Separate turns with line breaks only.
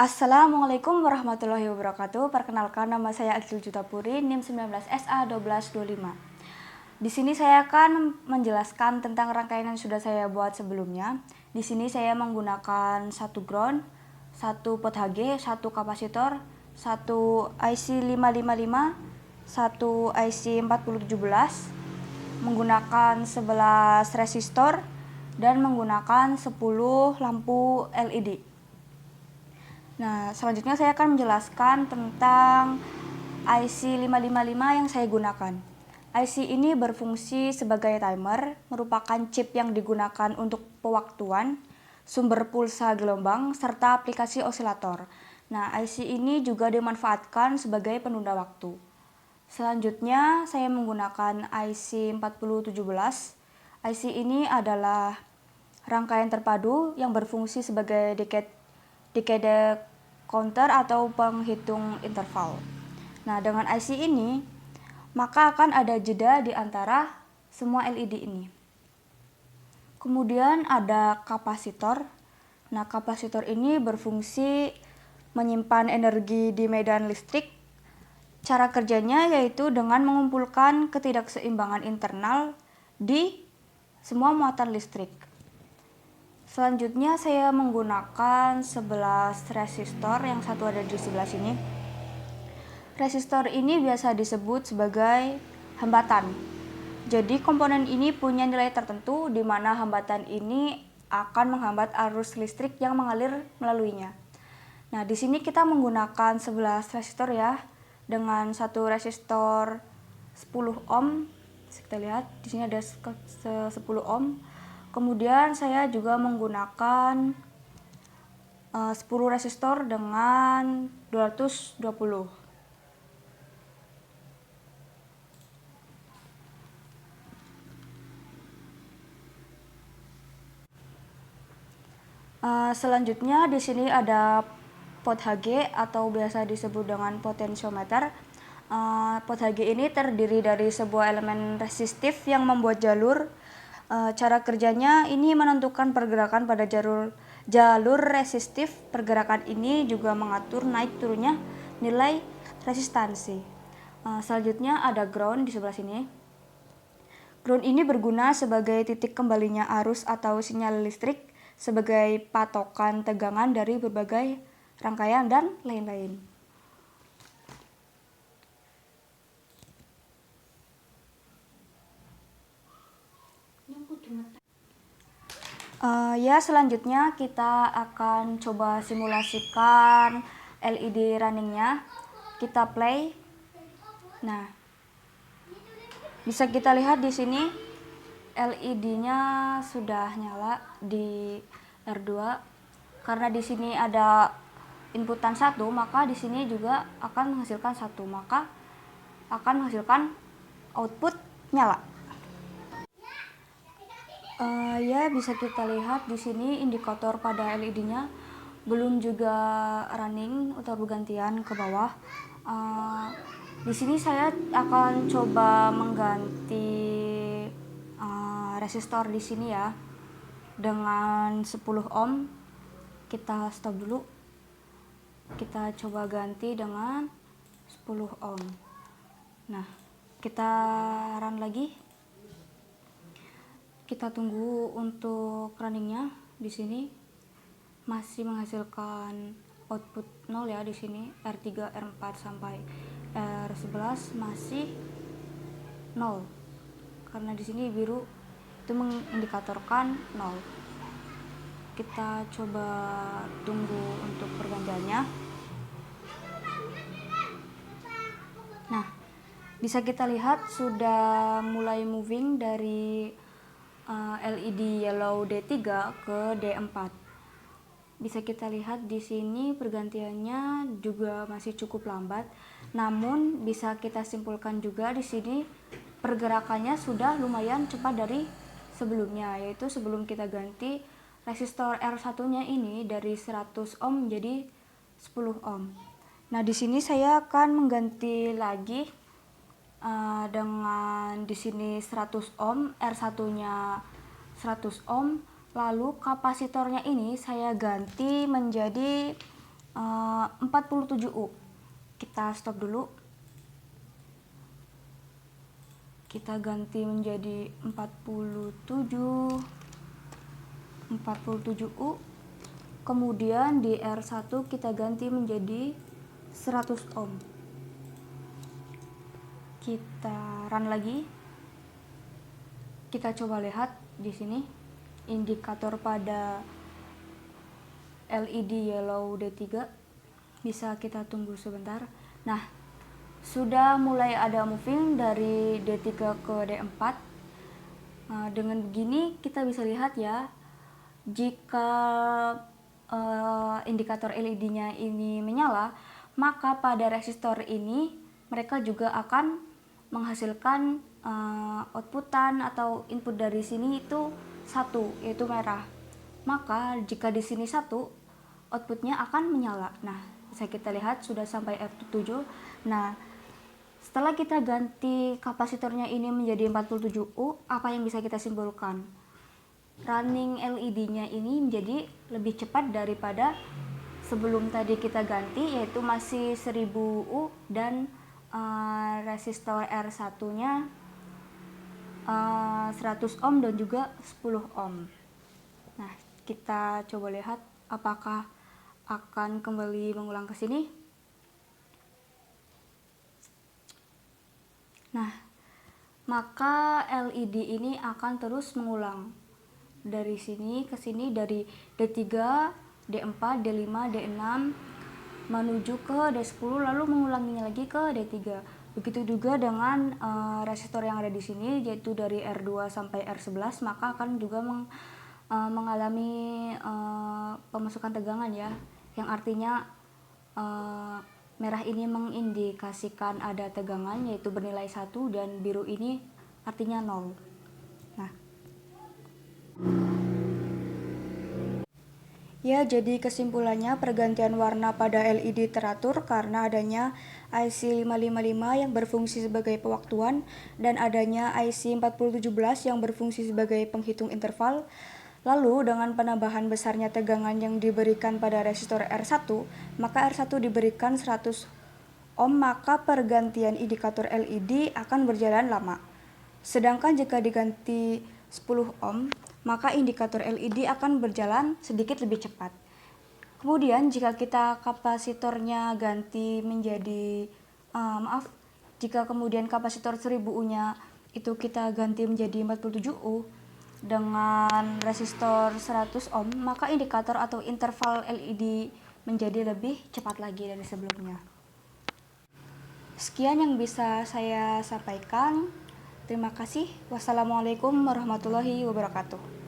Assalamualaikum warahmatullahi wabarakatuh. Perkenalkan, nama saya Agil Jutapuri, NIM 19SA1225. Di sini saya akan menjelaskan tentang rangkaian yang sudah saya buat sebelumnya. Di sini saya menggunakan satu ground, satu pot HG, satu kapasitor, satu IC 555, satu IC 4017, menggunakan 11 resistor, dan menggunakan 10 lampu LED. Nah, selanjutnya saya akan menjelaskan tentang IC 555 yang saya gunakan. IC ini berfungsi sebagai timer, merupakan chip yang digunakan untuk pewaktuan, sumber pulsa gelombang, serta aplikasi osilator. Nah, IC ini juga dimanfaatkan sebagai penunda waktu. Selanjutnya, saya menggunakan IC 4017. IC ini adalah rangkaian terpadu yang berfungsi sebagai decade counter atau penghitung interval. Nah, dengan IC ini, maka akan ada jeda di antara semua LED ini. Kemudian ada kapasitor. Nah, kapasitor ini berfungsi menyimpan energi di medan listrik. Cara kerjanya yaitu dengan mengumpulkan ketidakseimbangan internal di semua muatan listrik. Selanjutnya saya menggunakan 11 resistor, yang satu ada di sebelah sini. Resistor ini biasa disebut sebagai hambatan. Jadi komponen ini punya nilai tertentu di mana hambatan ini akan menghambat arus listrik yang mengalir melaluinya. Nah, di sini kita menggunakan 11 resistor ya, dengan satu resistor 10 ohm. Kita lihat di sini ada 10 ohm. Kemudian saya juga menggunakan 10 resistor dengan 220. Selanjutnya di sini ada pot HG atau biasa disebut dengan potensiometer. Pot HG ini terdiri dari sebuah elemen resistif yang membuat jalur. Cara kerjanya ini menentukan pergerakan pada jalur resistif. Pergerakan ini juga mengatur naik turunnya nilai resistansi. Selanjutnya ada ground di sebelah sini. Ground ini berguna sebagai titik kembalinya arus atau sinyal listrik, sebagai patokan tegangan dari berbagai rangkaian dan lain-lain. Selanjutnya kita akan coba simulasikan LED runningnya. Kita play. Nah, bisa kita lihat di sini LED-nya sudah nyala di R2. Karena di sini ada inputan 1, maka di sini juga akan menghasilkan 1, maka akan menghasilkan output nyala. Bisa kita lihat di sini indikator pada LED-nya belum juga running atau bergantian ke bawah. Di sini saya akan coba mengganti resistor di sini ya dengan 10 ohm. Kita stop dulu. Kita coba ganti dengan 10 ohm. Nah, kita run lagi. Kita tunggu untuk runningnya. Di sini masih menghasilkan output 0 ya. Di sini R3, R4 sampai R11 masih 0. Karena di sini biru itu mengindikatorkan 0. Kita coba tunggu untuk pergantiannya. Nah, bisa kita lihat sudah mulai moving dari LED yellow D3 ke D4. Bisa kita lihat di sini pergantiannya juga masih cukup lambat. Namun bisa kita simpulkan juga di sini pergerakannya sudah lumayan cepat dari sebelumnya, yaitu sebelum kita ganti resistor R1-nya ini dari 100 ohm menjadi 10 ohm. Nah, di sini saya akan mengganti lagi dengan di sini 100 ohm, R1-nya 100 ohm, lalu kapasitornya ini saya ganti menjadi 47U. Kita stop dulu. Kita ganti menjadi 47U. Kemudian di R1 kita ganti menjadi 100 ohm. Kita run lagi. Kita coba lihat di sini indikator pada LED yellow D3. Bisa kita tunggu sebentar. Nah, sudah mulai ada moving dari D3 ke D4. Dengan begini kita bisa lihat ya, jika indikator LED-nya ini menyala, maka pada resistor ini mereka juga akan menghasilkan outputan atau input dari sini itu 1, yaitu merah. Maka jika di sini 1, outputnya akan menyala. Nah, bisa kita lihat sudah sampai R7. Nah, setelah kita ganti kapasitornya ini menjadi 47U, apa yang bisa kita simpulkan? Running LED-nya ini menjadi lebih cepat daripada sebelum tadi kita ganti, yaitu masih 1000U dan resistor R1-nya 100 ohm dan juga 10 ohm. Nah, kita coba lihat apakah akan kembali mengulang ke sini. Nah, maka LED ini akan terus mengulang dari sini ke sini, dari D3, D4, D5, D6 menuju ke D10, lalu mengulanginya lagi ke D3. Begitu juga dengan resistor yang ada di sini, yaitu dari R2 sampai R11, maka akan juga mengalami pemasukan tegangan ya, yang artinya merah ini mengindikasikan ada tegangan, yaitu bernilai 1, dan biru ini artinya 0. Nah, ya, jadi kesimpulannya pergantian warna pada LED teratur karena adanya IC 555 yang berfungsi sebagai pewaktuan dan adanya IC 4017 yang berfungsi sebagai penghitung interval. Lalu dengan penambahan besarnya tegangan yang diberikan pada resistor R1, maka R1 diberikan 100 ohm, maka pergantian indikator LED akan berjalan lama. Sedangkan jika diganti 10 ohm, maka indikator LED akan berjalan sedikit lebih cepat. Kemudian jika kita kapasitornya ganti menjadi jika kemudian kapasitor 1000U-nya itu kita ganti menjadi 47U dengan resistor 100 ohm, maka indikator atau interval LED menjadi lebih cepat lagi dari sebelumnya. Sekian yang bisa saya sampaikan. Terima kasih. Wassalamualaikum warahmatullahi wabarakatuh.